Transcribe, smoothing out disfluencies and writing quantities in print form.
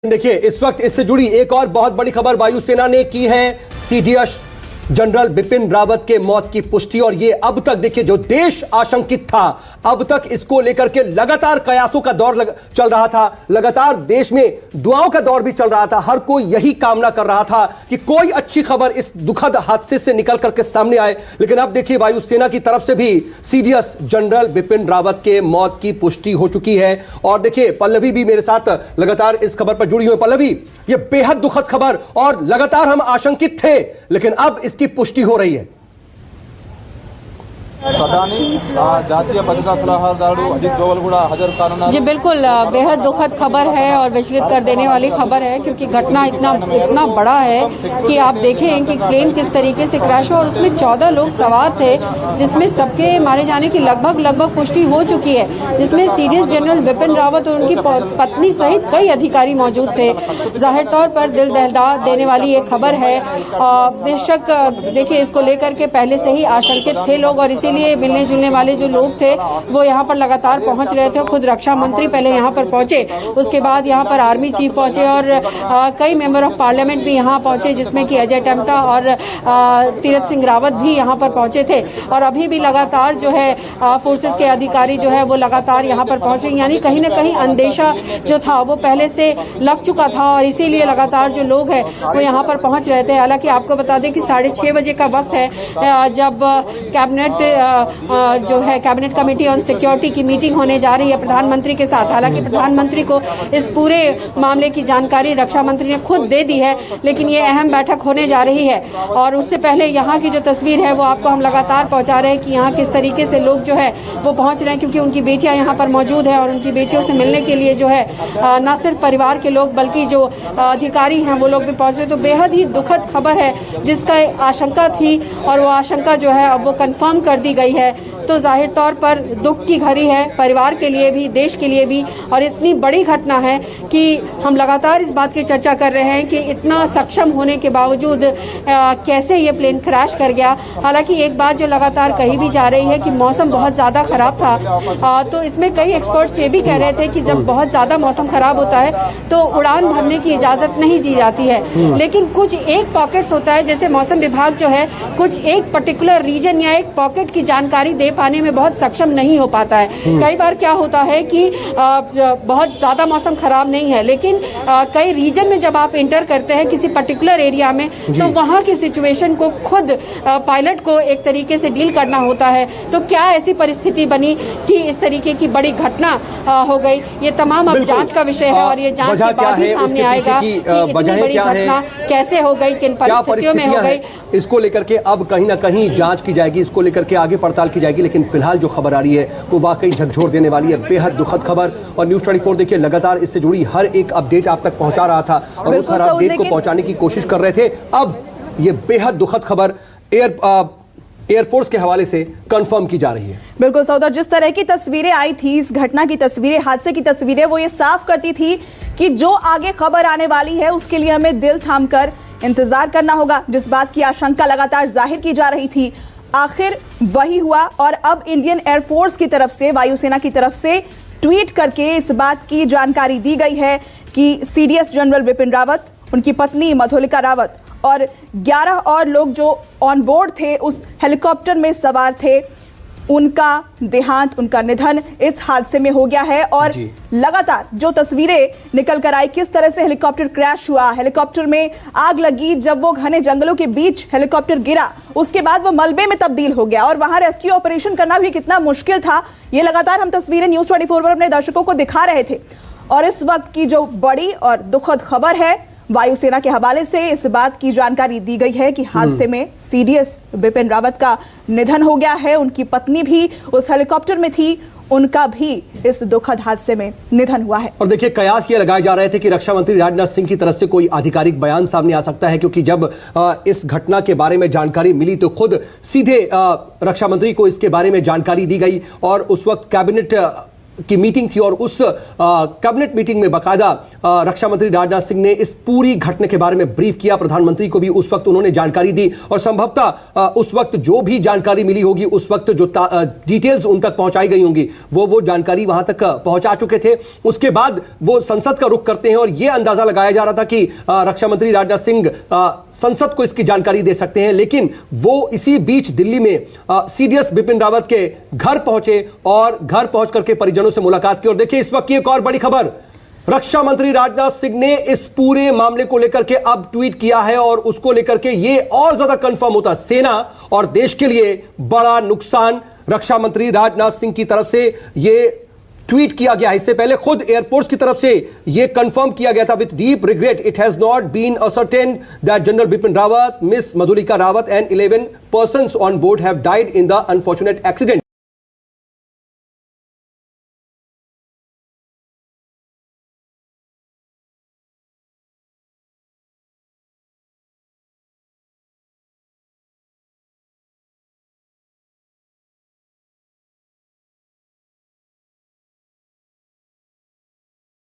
देखिए इस वक्त इससे जुड़ी एक और बहुत बड़ी खबर वायुसेना ने की है। सीडीएस जनरल बिपिन रावत के मौत की पुष्टि, और ये अब तक देखिए जो देश आशंकित था, अब तक इसको लेकर के लगातार कयासों का दौर चल रहा था, लगातार देश में दुआओं का दौर भी चल रहा था। हर कोई यही कामना कर रहा था कि कोई अच्छी खबर इस दुखद हादसे से निकल करके सामने आए। लेकिन अब देखिए वायुसेना की तरफ से भी सीडीएस जनरल बिपिन रावत के मौत की पुष्टि हो चुकी है। और देखिए पल्लवी भी मेरे साथ लगातार इस खबर पर जुड़ी हुई है। पल्लवी, ये बेहद दुखद खबर, और लगातार हम आशंकित थे, लेकिन अब इसकी पुष्टि हो रही है। जातीय भद्रता सलाहदार अजित डोवल కూడా हाजिर కానున్నారు। जी बिल्कुल, बेहद दुखद खबर है और विचलित कर देने वाली खबर है, क्योंकि घटना इतना बड़ा है कि आप देखें कि प्लेन किस तरीके से क्रैश हुआ और उसमें 14 लोग सवार थे, जिसमें सबके मारे जाने की लगभग पुष्टि हो चुकी है, जिसमें सीडीएस जनरल बिपिन रावत और उनकी पत्नी सहित कई अधिकारी मौजूद थे। जाहिर तौर पर दिल दहला देने वाली ये खबर है। बेशक देखिए इसको लेकर के पहले से ही आशंकित थे लोग, और इसीलिए मिलने जुलने वाले जो लोग थे वो यहाँ पर लगातार पहुंच रहे थे। खुद रक्षा मंत्री पहले यहाँ पर पहुंचे, उसके बाद यहाँ पर आर्मी चीफ पहुंचे, और कई मेंबर ऑफ पार्लियामेंट भी यहाँ पहुंचे, जिसमें कि अजय टम्टा और तीरथ सिंह रावत भी यहाँ पर पहुंचे थे। और अभी भी लगातार जो है फोर्सेस के अधिकारी जो है वो लगातार यहाँ पर पहुंचे, यानी कहीं न कहीं अंदेशा जो था वो पहले से लग चुका था, और इसीलिए लगातार जो लोग हैं वो यहाँ पर पहुंच रहे थे। हालांकि आपको बता दें कि 6:30 बजे का वक्त है जब कैबिनेट कमेटी ऑन सिक्योरिटी की मीटिंग होने जा रही है प्रधानमंत्री के साथ। हालांकि प्रधानमंत्री को इस पूरे मामले की जानकारी रक्षा मंत्री ने खुद दे दी है, लेकिन ये अहम बैठक होने जा रही है। और उससे पहले यहाँ की जो तस्वीर है वो आपको हम लगातार पहुंचा रहे हैं कि यहाँ किस तरीके से लोग जो है वो पहुंच रहे हैं, क्योंकि उनकी बेटियां यहाँ पर मौजूद है, और उनकी बेटियों से मिलने के लिए जो है न सिर्फ परिवार के लोग बल्कि जो अधिकारी हैं वो लोग भी पहुंच रहे। तो बेहद ही दुखद खबर है, जिसका आशंका थी और वो आशंका जो है अब वो कंफर्म कर दी गई है। तो जाहिर तौर पर दुख की घड़ी है परिवार के लिए भी, देश के लिए भी, और इतनी बड़ी घटना है कि हम लगातार इस बात की चर्चा कर रहे हैं कि इतना सक्षम होने के बावजूद कैसे ये प्लेन क्रैश कर गया। हालांकि एक बात जो लगातार कही भी जा रही है कि मौसम बहुत ज्यादा खराब था, तो इसमें कई एक्सपर्ट्स ये भी कह रहे थे कि जब बहुत ज्यादा मौसम खराब होता है तो उड़ान भरने की इजाजत नहीं दी जाती है, लेकिन कुछ एक पॉकेट्स होता है, जैसे मौसम विभाग जो है कुछ एक पर्टिकुलर रीजन या एक पॉकेट की जानकारी दे पाने में बहुत सक्षम नहीं हो पाता है। कई बार क्या होता है कि बहुत ज्यादा मौसम खराब नहीं है, लेकिन कई रीजन में जब आप इंटर करते हैं किसी पर्टिकुलर एरिया में, तो वहां की सिचुएशन को खुद पायलट को एक तरीके से डील करना होता है। तो क्या ऐसी परिस्थिति बनी कि इस तरीके की बड़ी घटना हो गई, ये तमाम अब जांच का विषय है, और ये जांच के बाद ही सामने आएगा कि इतनी बड़ी घटना कैसे हो गई, किन परिस्थितियों में हो गई। इसको लेकर के अब कहीं ना कहीं जांच की जाएगी, इसको लेकर के आगे पड़ताल की जाएगी। लेकिन फिलहाल जो खबर आ रही है वो वाकई झकझोर देने वाली है, बेहद दुखद खबर। और न्यूज़ 24 देखिए लगातार इससे जुड़ी हर एक अपडेट आप तक पहुंचा रहा था, और उस हर अपडेट को पहुंचाने की कोशिश कर रहे थे। अब ये बेहद दुखद खबर एयरफोर्स के हवाले से कंफर्म की जा रही है। बिल्कुल सौदर, जिस तरह की तस्वीरें आई थी, इस घटना की तस्वीरें, हादसे की तस्वीरें, वो ये साफ करती थी कि जो आगे खबर आने वाली है उसके लिए हमें दिल थाम कर इंतजार करना होगा। जिस बात की आशंका लगातार जाहिर की जा रही थी, आखिर वही हुआ। और अब इंडियन एयरफोर्स की तरफ से, वायुसेना की तरफ से ट्वीट करके इस बात की जानकारी दी गई है कि सीडीएस जनरल बिपिन रावत, उनकी पत्नी मधुलिका रावत और 11 और लोग जो ऑन बोर्ड थे, उस हेलीकॉप्टर में सवार थे, उनका देहांत, उनका निधन इस हादसे में हो गया है। और लगातार जो तस्वीरें निकल कर आई, किस तरह से हेलीकॉप्टर क्रैश हुआ, हेलीकॉप्टर में आग लगी, जब वो घने जंगलों के बीच हेलीकॉप्टर गिरा, उसके बाद वो मलबे में तब्दील हो गया, और वहां रेस्क्यू ऑपरेशन करना भी कितना मुश्किल था, ये लगातार हम तस्वीरें न्यूज़ 24 पर अपने दर्शकों को दिखा रहे थे। और इस वक्त की जो बड़ी और दुखद खबर है, वायुसेना के हवाले से इस बात की जानकारी दी गई है कि हादसे में सीडीएस बिपिन रावत का निधन हो गया है। उनकी पत्नी भी उस हेलीकॉप्टर में थी, उनका भी इस दुखद हादसे में निधन हुआ है। और देखिए कयास ये लगाए जा रहे थे कि रक्षा मंत्री राजनाथ सिंह की तरफ से कोई आधिकारिक बयान सामने आ सकता है, क्योंकि जब इस घटना के बारे में जानकारी मिली तो खुद सीधे रक्षा मंत्री को इसके बारे में जानकारी दी गई, और उस वक्त कैबिनेट की मीटिंग थी और उस कैबिनेट मीटिंग में बाकायदा रक्षा मंत्री राजनाथ सिंह ने इस पूरी घटना के बारे में ब्रीफ किया। प्रधानमंत्री को भी उस वक्त उन्होंने जानकारी दी और संभवतः उस वक्त जो भी जानकारी मिली होगी, उस वक्त जो डिटेल्स उन तक पहुंचाई गई होंगी, वो जानकारी वहां तक पहुंचा चुके थे। उसके बाद वो संसद का रुख करते हैं और यह अंदाजा लगाया जा रहा था कि रक्षा मंत्री राजनाथ सिंह संसद को इसकी जानकारी दे सकते हैं, लेकिन वो इसी बीच दिल्ली में सीडीएस बिपिन रावत के घर पहुंचे और घर पहुंच करके परिजनों से मुलाकात की। और देखिए इस वक्त की एक और बड़ी खबर, रक्षा मंत्री राजनाथ सिंह ने इस पूरे मामले को लेकर के अब ट्वीट किया है और उसको लेकर के ये और ज्यादा कंफर्म होता, सेना और देश के लिए बड़ा नुकसान रक्षा मंत्री राजनाथ सिंह की तरफ से ये ट्वीट किया गया है। इससे पहले खुद एयरफोर्स की तरफ से यह कंफर्म किया गया था, with deep regret it has not been ascertained that general Bipin Rawat, miss Madhulika Rawat and 11 persons on board have died in the unfortunate accident.